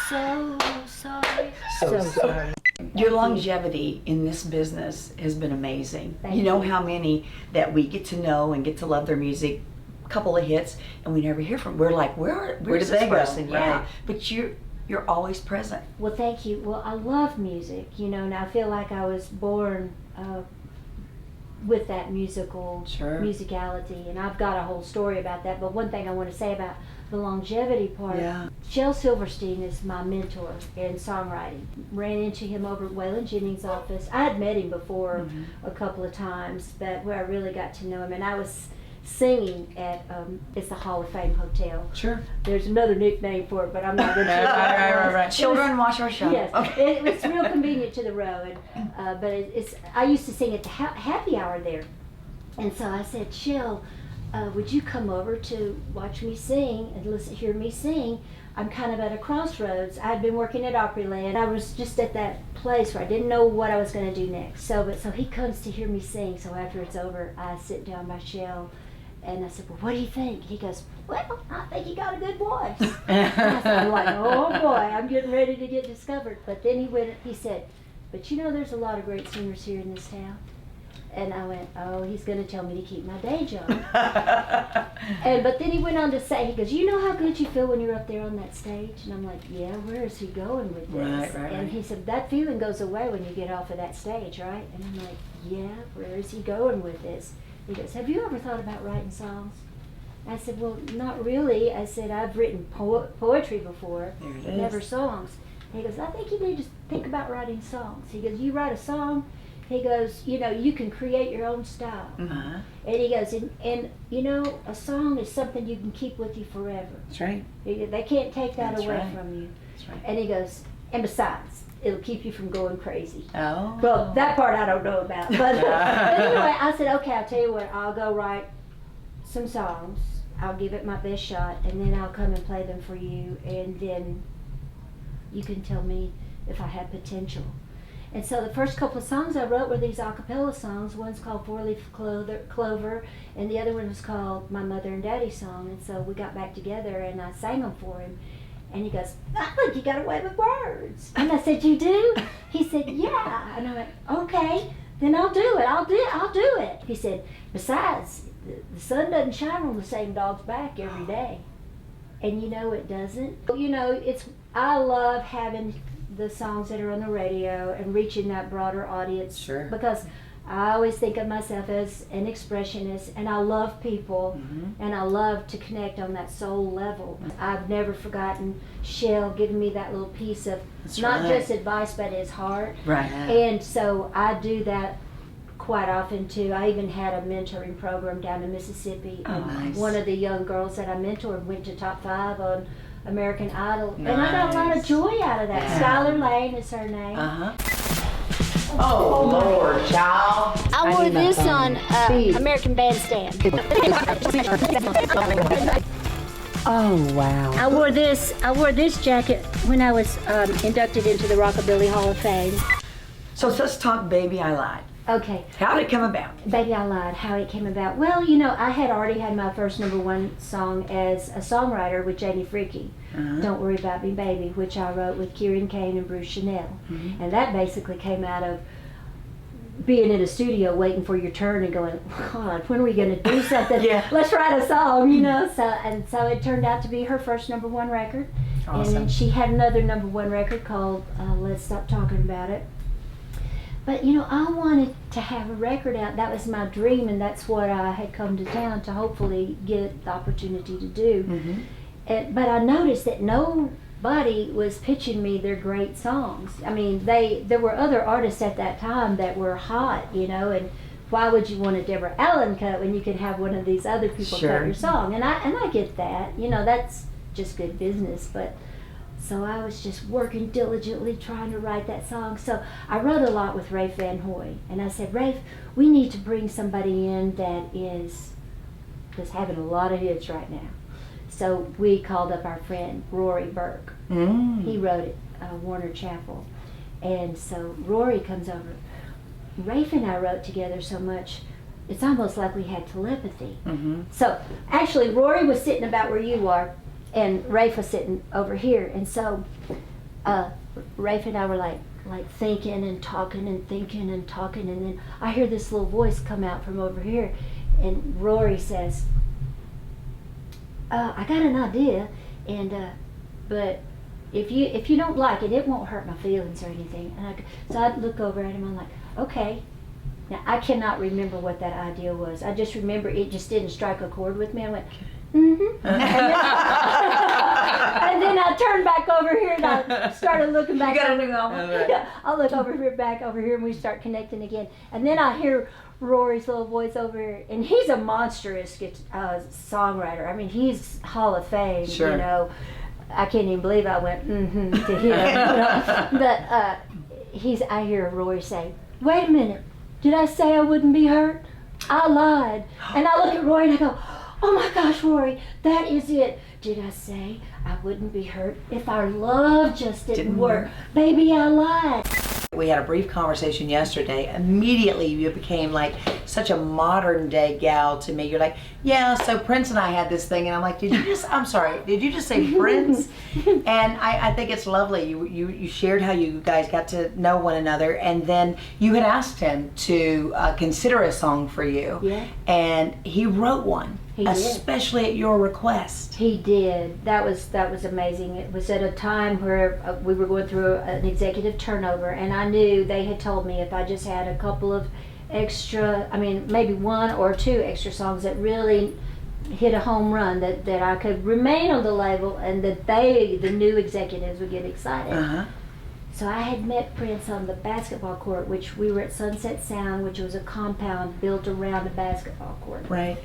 so sorry, so sorry. Your longevity in this business has been amazing. Thank You know you. how many that we get to know and get to love their music, a couple of hits, and we never hear from. We're like, where's did this they go? person? Yeah, Right. but you're always present. Well, thank you. Well, I love music, you know, and I feel like I was born with that musicality, and I've got a whole story about that. But one thing I want to say about the longevity part, Shel Silverstein is my mentor in songwriting. Ran into him over at Waylon Jennings' office. I had met him before a couple of times, but where I really got to know him, and I was singing at it's the Hall of Fame Hotel. Sure. There's another nickname for it, but I'm not going to. Right. Children watch our show. Yes, Okay. it's real convenient to the road, but it's. I used to sing at the happy hour there, and so I said, Shel, would you come over to watch me sing and hear me sing? I'm kind of at a crossroads. I'd been working at Opryland. I was just at that place where I didn't know what I was going to do next. So he comes to hear me sing. So after it's over, I sit down by Shel. And I said, well, what do you think? He goes, well, I think you got a good voice. And I'm like, oh boy, I'm getting ready to get discovered. But then he said, but you know, there's a lot of great singers here in this town. And I went, oh, he's going to tell me to keep my day job. But then he went on to say, he goes, you know how good you feel when you're up there on that stage? And I'm like, yeah, where is he going with this? And he said, that feeling goes away when you get off of that stage, right? And I'm like, yeah, where is he going with this? He goes, have you ever thought about writing songs? I said, well, not really. I said, I've written poetry before, but never songs. And he goes, I think you need to think about writing songs. He goes, you write a song, he goes, you know, you can create your own style. And he goes, and you know, a song is something you can keep with you forever. That's right. They can't take that That's away right. from you. That's right. And he goes, and besides, it'll keep you from going crazy. Oh. Well, that part I don't know about. But anyway, I said, okay, I'll tell you what, I'll go write some songs. I'll give it my best shot, and then I'll come and play them for you, and then you can tell me if I have potential. And so the first couple of songs I wrote were these a cappella songs. One's called Four Leaf Clover, and the other one was called My Mother and Daddy Song. And so we got back together and I sang them for him. And he goes, I think you got away with words. And I said, you do? He said, yeah. And I went, okay, then I'll do it. I'll do it. He said, besides, the sun doesn't shine on the same dog's back every day. And you know it doesn't. You know, I love having the songs that are on the radio and reaching that broader audience. Sure. Because I always think of myself as an expressionist, and I love people, and I love to connect on that soul level. I've never forgotten Shell giving me that little piece of not just advice, but his heart. Right. And so I do that quite often too. I even had a mentoring program down in Mississippi. And nice. One of the young girls that I mentored went to top 5 on American Idol. And I got a lot of joy out of that. Yeah. Skylar Lane is her name. Oh, Lord, child. I wore this on American Bandstand. Oh, wow. I wore this jacket when I was inducted into the Rockabilly Hall of Fame. So let's talk Baby I Lied. Okay. How did it come about? Baby I Lied, how it came about. Well, you know, I had already had my first #1 song as a songwriter with Janie Freaky. Don't Worry About Me Baby, which I wrote with Kieran Kane and Bruce Chanel. And that basically came out of being in a studio waiting for your turn and going, God, when are we going to do something? Let's write a song, you know. So it turned out to be her first #1 record. Awesome. And then she had another #1 record called Let's Stop Talking About It. But you know, I wanted to have a record out. That was my dream, and that's what I had come to town to hopefully get the opportunity to do. But I noticed that nobody was pitching me their great songs. I mean, there were other artists at that time that were hot, you know, and why would you want a Deborah Allen cut when you could have one of these other people cut your song? And I get that, you know, that's just good business. But so I was just working diligently trying to write that song. So I wrote a lot with Rafe Van Hoy, and I said, Rafe, we need to bring somebody in that is having a lot of hits right now. So we called up our friend Rory Burke. He wrote it, Warner Chapel. And so Rory comes over. Rafe and I wrote together so much, it's almost like we had telepathy. So actually Rory was sitting about where you are, and Rafe was sitting over here. And so Rafe and I were like thinking and talking and thinking and talking, and then I hear this little voice come out from over here, and Rory says, I got an idea, and but if you don't like it, it won't hurt my feelings or anything. And so I look over at him, I'm like, okay. Now I cannot remember what that idea was. I just remember it just didn't strike a chord with me. I went, and then I turned back over here and I started looking back. You got a new album? Yeah, I'll look back over here, and we start connecting again. And then I hear Rory's little voice over here, and he's a monstrous songwriter. I mean, he's Hall of Fame, you know. I can't even believe I went to him. You know? But I hear Rory say, wait a minute, did I say I wouldn't be hurt? I lied. And I look at Rory and I go, oh my gosh, Rory, that is it. Did I say I wouldn't be hurt if our love just didn't work? Baby, I lied. We had a brief conversation yesterday. Immediately you became like such a modern day gal to me. You're like, yeah, so Prince and I had this thing, and I'm like, did you just say Prince? And I think it's lovely. You shared how you guys got to know one another, and then you had asked him to consider a song for you. Yeah. And he wrote one. He especially at your request. He did. That was amazing. It was at a time where we were going through an executive turnover, and I knew they had told me if I just had a couple of extra, I mean maybe 1 or 2 extra songs that really hit a home run, that I could remain on the label, and that the new executives would get excited. So I had met Prince on the basketball court, which we were at Sunset Sound, which was a compound built around a basketball court. Right.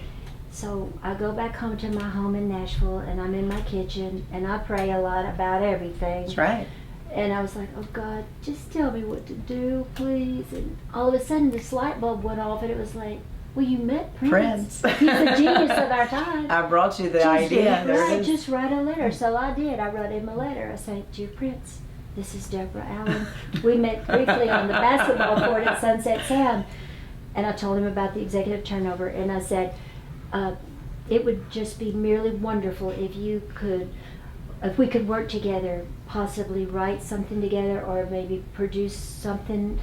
So I go back home to my home in Nashville, and I'm in my kitchen, and I pray a lot about everything. That's right. And I was like, oh God, just tell me what to do, please. And all of a sudden this light bulb went off, and it was like, well, you met Prince. He's the genius of our time. I brought you the idea. Just write a letter. So I did. I wrote him a letter. I said, dear Prince, this is Deborah Allen. We met briefly on the basketball court at Sunset Sound, and I told him about the executive turnover, and I said, it would just be merely wonderful if we could work together, possibly write something together, or maybe produce something.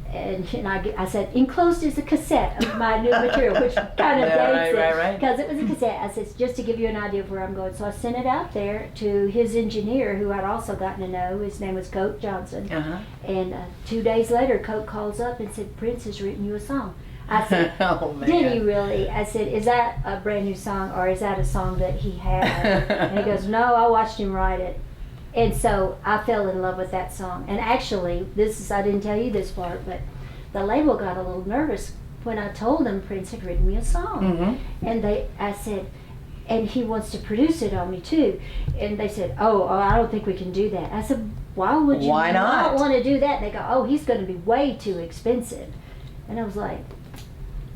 And I said, enclosed is a cassette of my new material, which kind of dates it, because it was a cassette. I said, just to give you an idea of where I'm going. So I sent it out there to his engineer, who I'd also gotten to know. His name was Coke Johnson. And 2 days later, Coke calls up and said, Prince has written you a song. I said, oh, man. Did he really? I said, is that a brand new song, or is that a song that he had? And he goes, no, I watched him write it. And so I fell in love with that song. And actually, I didn't tell you this part, but the label got a little nervous when I told them Prince had written me a song. And I said, and he wants to produce it on me too. And they said, oh, I don't think we can do that. I said, why would you not want to do that? And they go, oh, he's going to be way too expensive. And I was like,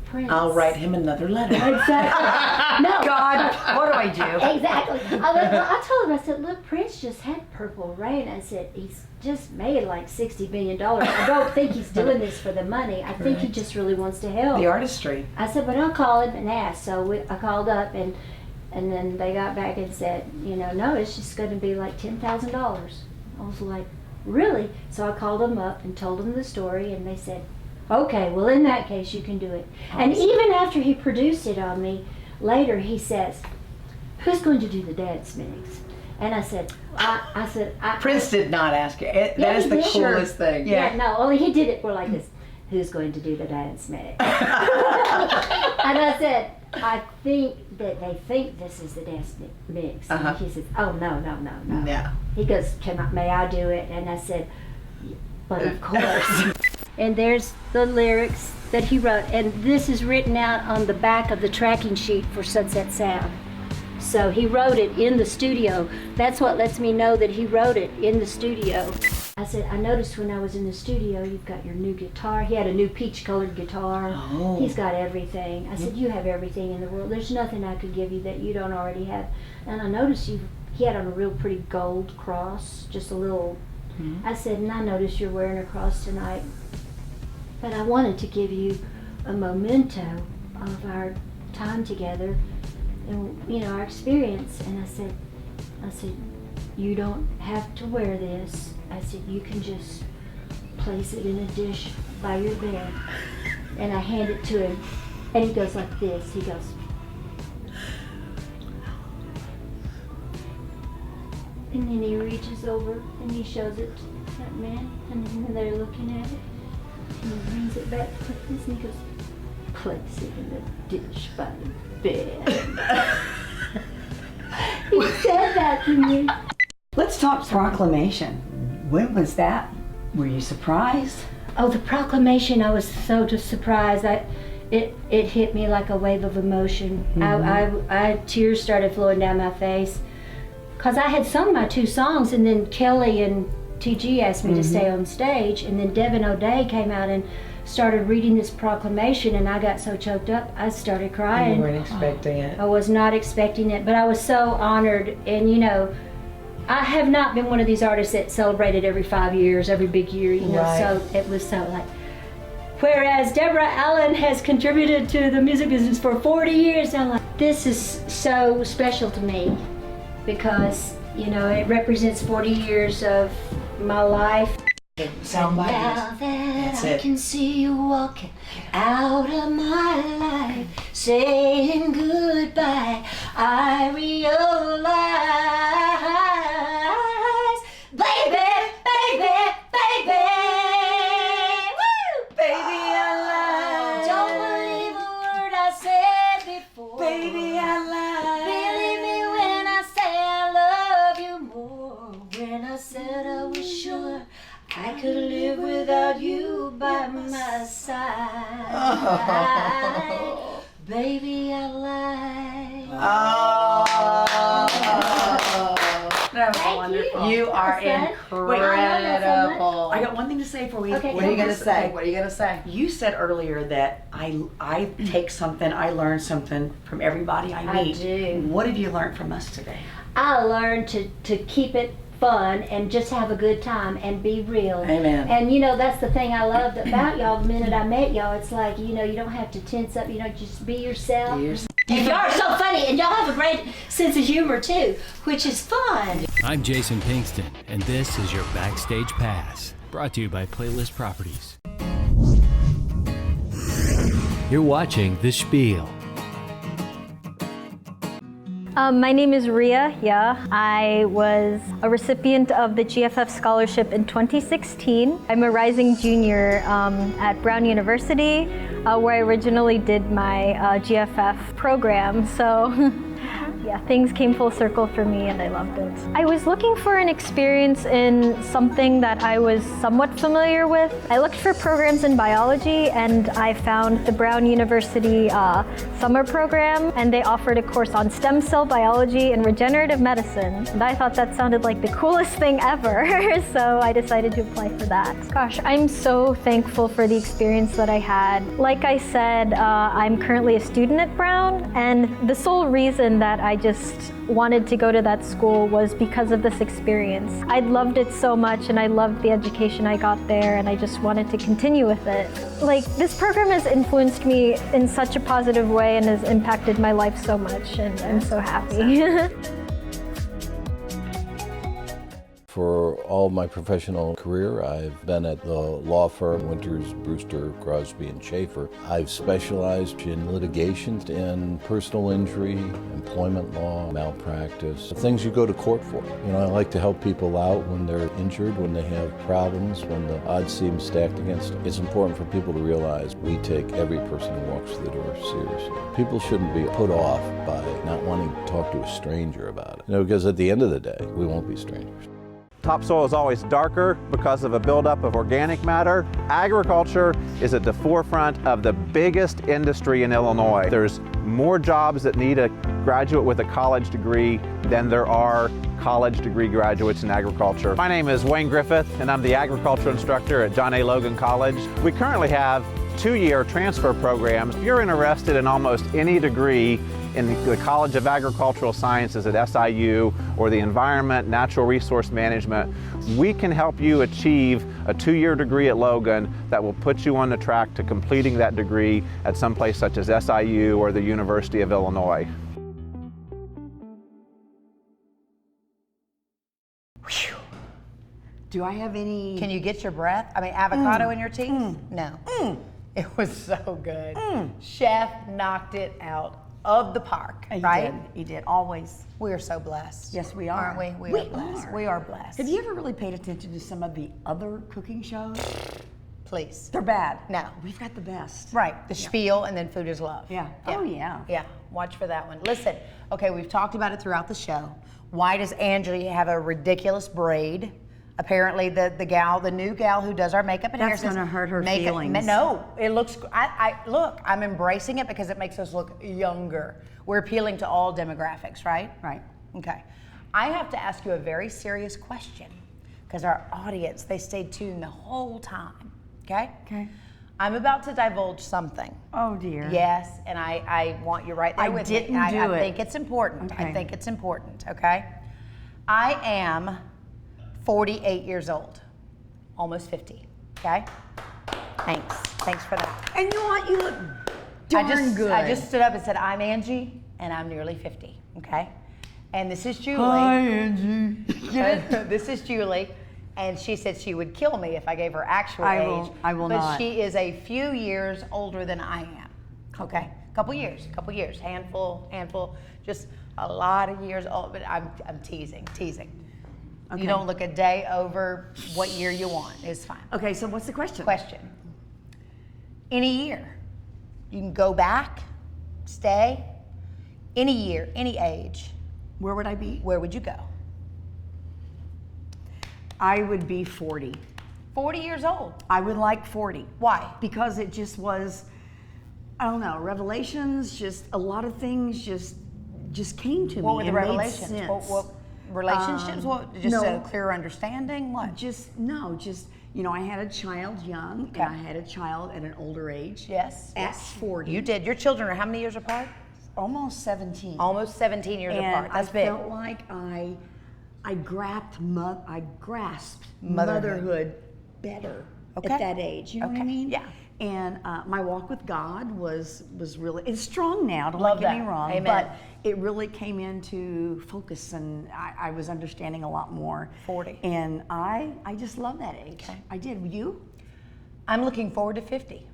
Prince. I'll write him another letter. Exactly. No. God, what do I do? Exactly. I told him, I said, look, Prince just had Purple Rain. I said, he's just made like $60 million. I don't think he's doing this for the money. I think he just really wants to help. The artistry. I said, but I'll call him and ask. So I called up, and then they got back and said, no, it's just going to be like $10,000. I was like, really? So I called them up and told them the story, and they said, okay, well, in that case, you can do it. And even after he produced it on me, later he says, who's going to do the dance mix? And I said, Prince did not ask you. That is the coolest thing. Yeah, no, only he did it for like this. Who's going to do the dance mix? And I said, I think that they think this is the dance mix. And he says, oh, no. No. He goes, may I do it? And I said, but of course. And there's the lyrics that he wrote, and this is written out on the back of the tracking sheet for Sunset Sound. So he wrote it in the studio. That's what lets me know that he wrote it in the studio. I said, I noticed when I was in the studio, you've got your new guitar. He had a new peach-colored guitar. Oh. He's got everything. I said, you have everything in the world. There's nothing I could give you that you don't already have. And I noticed he had on a real pretty gold cross, just a little. I said, and I noticed you're wearing a cross tonight. But I wanted to give you a memento of our time together and our experience. And I said, you don't have to wear this. I said, you can just place it in a dish by your bed. And I hand it to him, and he goes like this. He goes, and then he reaches over and he shows it to that man, and then they're looking at it. And he brings it back like this, and he goes, place it in the dish by the bed. He said that to me. Let's talk proclamation. When was that? Were you surprised? Oh, the proclamation, I was so just surprised. It hit me like a wave of emotion. Tears started flowing down my face. Because I had sung my 2 songs, and then Kelly and TG asked me to stay on stage, and then Devin O'Day came out and started reading this proclamation, and I got so choked up, I started crying. You weren't expecting it. I was not expecting it, but I was so honored. And I have not been one of these artists that celebrated every 5 years, every big year, so it was so like, whereas Deborah Allen has contributed to the music business for 40 years, I'm like, this is so special to me, because it represents 40 years of my life. Soundbite. Now that I can see you walking out of my life, saying goodbye, I realize, baby, woo! Baby, I lied. Don't believe a word I said before. Baby, I lied. Believe me when I say I love you more. When I said I was sure I could live without you by my side. Oh. Baby, I lied. That was wonderful. You are incredible. I got one thing to say for you. Okay, what are you going to say? What are you going to say? You said earlier that I take something, I learn something from everybody I meet. I do. What have you learned from us today? I learned to keep it fun and just have a good time and be real. Amen. And you know, that's the thing I loved about y'all the minute I met y'all. It's like, you know, you don't have to tense up, you know, just be yourself. And y'all are so funny, and y'all have a great sense of humor too, which is fun. I'm Jason Pinkston, and this is your Backstage Pass, brought to you by Playlist Properties. You're watching The Spiel. My name is Ria. Yeah, I was a recipient of the GFF scholarship in 2016. I'm a rising junior at Brown University, where I originally did my GFF program. So yeah, things came full circle for me and I loved it. I was looking for an experience in something that I was somewhat familiar with. I looked for programs in biology and I found the Brown University summer program, and they offered a course on stem cell biology and regenerative medicine. And I thought that sounded like the coolest thing ever, so I decided to apply for that. Gosh, I'm so thankful for the experience that I had. Like I said, I'm currently a student at Brown, and the sole reason that I just wanted to go to that school was because of this experience. I loved it so much and I loved the education I got there, and I just wanted to continue with it. Like, this program has influenced me in such a positive way and has impacted my life so much, and I'm so happy. For all my professional career, I've been at the law firm Winters, Brewster, Crosby, and Schaefer. I've specialized in litigation and personal injury, employment law, malpractice, things you go to court for. You know, I like to help people out when they're injured, when they have problems, when the odds seem stacked against them. It's important for people to realize we take every person who walks through the door seriously. People shouldn't be put off by not wanting to talk to a stranger about it. You know, because at the end of the day, we won't be strangers. Topsoil is always darker because of a buildup of organic matter. Agriculture is at the forefront of the biggest industry in Illinois. There's more jobs that need a graduate with a college degree than there are college degree graduates in agriculture. My name is Wayne Griffith, and I'm the agriculture instructor at John A. Logan College. We currently have 2-year transfer programs. If you're interested in almost any degree in the College of Agricultural Sciences at SIU or the Environment, Natural Resource Management, we can help you achieve a 2-year degree at Logan that will put you on the track to completing that degree at some place such as SIU or the University of Illinois. Do I have any? Can you get your breath? I mean, avocado in your teeth? No. It was so good. Chef knocked it out of the park, right? He did, always. We are so blessed. Yes, we are. Aren't we? We are blessed. We are blessed. Have you ever really paid attention to some of the other cooking shows? Please. They're bad. No. We've got the best. Right, the Spiel and then Food is Love. Yeah. Oh, yeah. Yeah, watch for that one. Listen, okay, we've talked about it throughout the show. Why does Angie have a ridiculous braid? Apparently, the new gal who does our makeup and hair That's gonna hurt her feelings. No, it looks. Look. I'm embracing it because it makes us look younger. We're appealing to all demographics, right? Right. Okay. I have to ask you a very serious question because our audience, they stayed tuned the whole time. Okay. Okay. I'm about to divulge something. Oh dear. Yes, and I want you right there with me. I think it's important. Okay. I think it's important. Okay. I am 48 years old, almost 50, okay? Thanks for that. And you know what, you look darn good. I just stood up and said, I'm Angie, and I'm nearly 50, okay? And this is Julie. Hi, Angie. This is Julie, and she said she would kill me if I gave her actual age. I will not. But she is a few years older than I am, okay? Couple years, handful, just a lot of years old, but I'm teasing. Okay. You don't look a day over what year you want. It's fine. Okay, so what's the question? Any year. You can go back, stay, any year, any age. Where would I be? Where would you go? I would be 40. 40 years old? I would like 40. Why? Because it just was, I don't know, revelations, just a lot of things just came to me. What were the and revelations? Made sense. What relationships? A clearer understanding? What? You know, I had a child young, and I had a child at an older age. Yes. At 40. You did. Your children are how many years apart? Almost 17. Almost 17 years apart. That's big. I felt like I I grasped Motherhood. motherhood better Okay. at that age. You know what I Okay. mean? Yeah. And my walk with God was really, it's strong now, don't Love get me that. wrong, Amen. but it really came into focus, and I was understanding a lot more. 40. And I just love that age. Okay. I did. You? I'm looking forward to 50.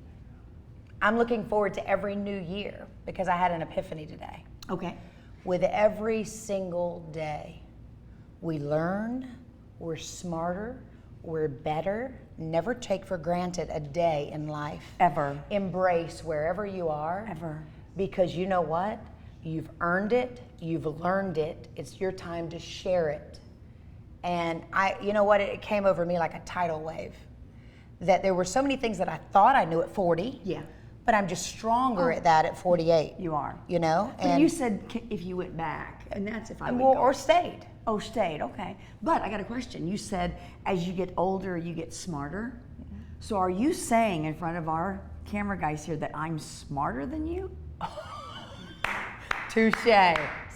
I'm looking forward to every new year because I had an epiphany today. Okay. With every single day, we learn, we're smarter, we're better. Never take for granted a day in life. Ever. Embrace wherever you are. Ever. Because you know what? You've earned it, you've learned it, it's your time to share it. And you know what? It came over me like a tidal wave. That there were so many things that I thought I knew at 40. Yeah. But I'm just stronger at that at 48. You are. You know? But you said if you went back, and that's if I would Or, go. or stayed. Oh, stayed, okay. But I got a question. You said as you get older, you get smarter. So are you saying in front of our camera guys here that I'm smarter than you? Touche.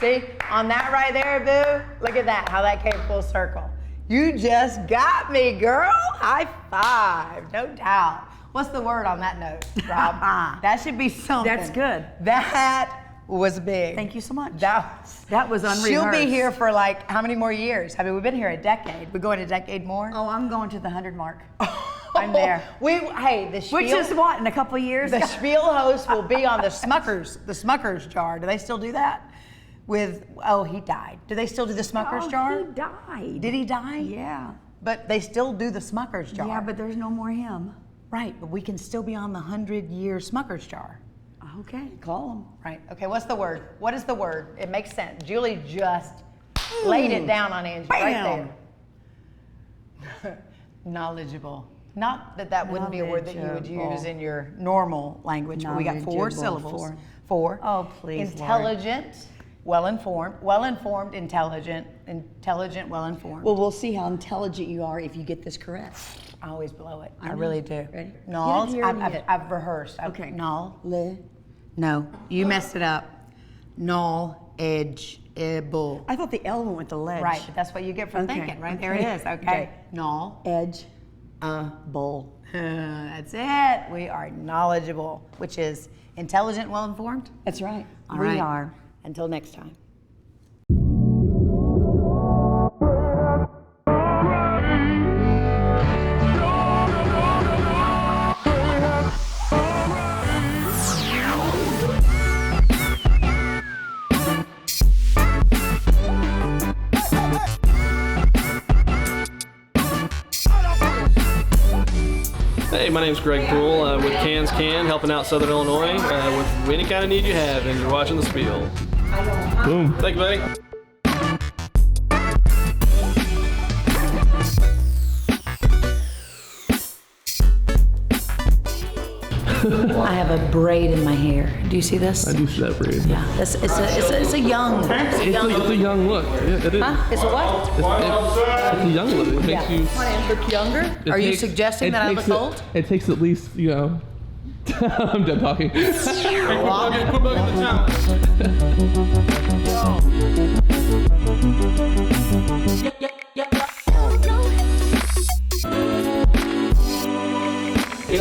See, on that right there, boo, look at that, how that came full circle. You just got me, girl. High five, no doubt. What's the word on that note, Rob? That should be something. That's good. That was big. Thank you so much. That was unrehearsed. She'll be here for like, how many more years? I mean, we've been here a decade. We're going a decade more? Oh, I'm going to the 100 mark. I'm there. Hey, the Spiel. Which is what, in a couple of years? The Spiel host will be on the Smucker's jar. Do they still do that? He died. Do they still do the Smucker's jar? He died. Did he die? Yeah. But they still do the Smucker's jar. Yeah, but there's no more him. Right, but we can still be on the 100-year Smucker's jar. Okay, call him. Right, okay, what's the word? What is the word? It makes sense. Julie just laid it down on Angie right there. Knowledgeable. Not that that wouldn't be a word that you would use in your normal language, but we got 4 syllables. Four. Oh, please, Intelligent, well-informed, intelligent, well-informed. Well, we'll see how intelligent you are if you get this correct. I always blow it. I know. really do. Ready? No, Get it here and hit it. I've rehearsed. Okay. Null. Le. No, you messed it up. Null, edge, bull. I thought the L went with the ledge. Right, but that's what you get for thinking. Right there it is. Okay. Null. Edge. Bull. That's it. We are knowledgeable, which is intelligent, well-informed. That's right. All We right. are. Until next time. Hey, my name's Greg Poole with Cans Can, helping out Southern Illinois with any kind of need you have, and you're watching The Spiel. Boom. Thank you, buddy. I have a braid in my hair. Do you see this? I do see that braid. Yeah, it's a young. It's a young look. Yeah, it is. Huh? It's a what? It's a young look. It makes you Look younger? Are you suggesting that I look old? It takes at least, I'm done talking. Put bug in the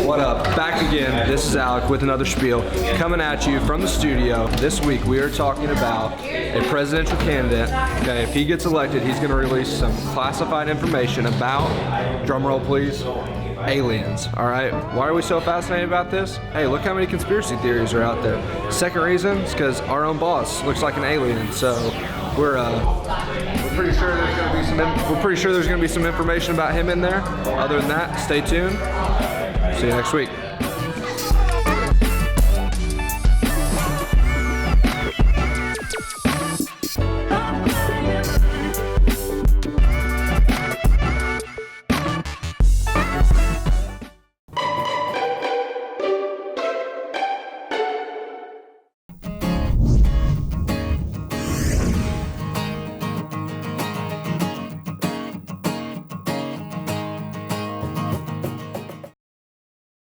What up? Back again. This is Alec with another Spiel, coming at you from the studio. This week we are talking about a presidential candidate. Okay, if he gets elected, he's going to release some classified information about, drumroll please, aliens. All right. Why are we so fascinated about this? Hey, look how many conspiracy theories are out there. Second reason is because our own boss looks like an alien. So we're pretty sure there's going to be some. We're pretty sure there's going to be some information about him in there. Other than that, stay tuned. See you next week.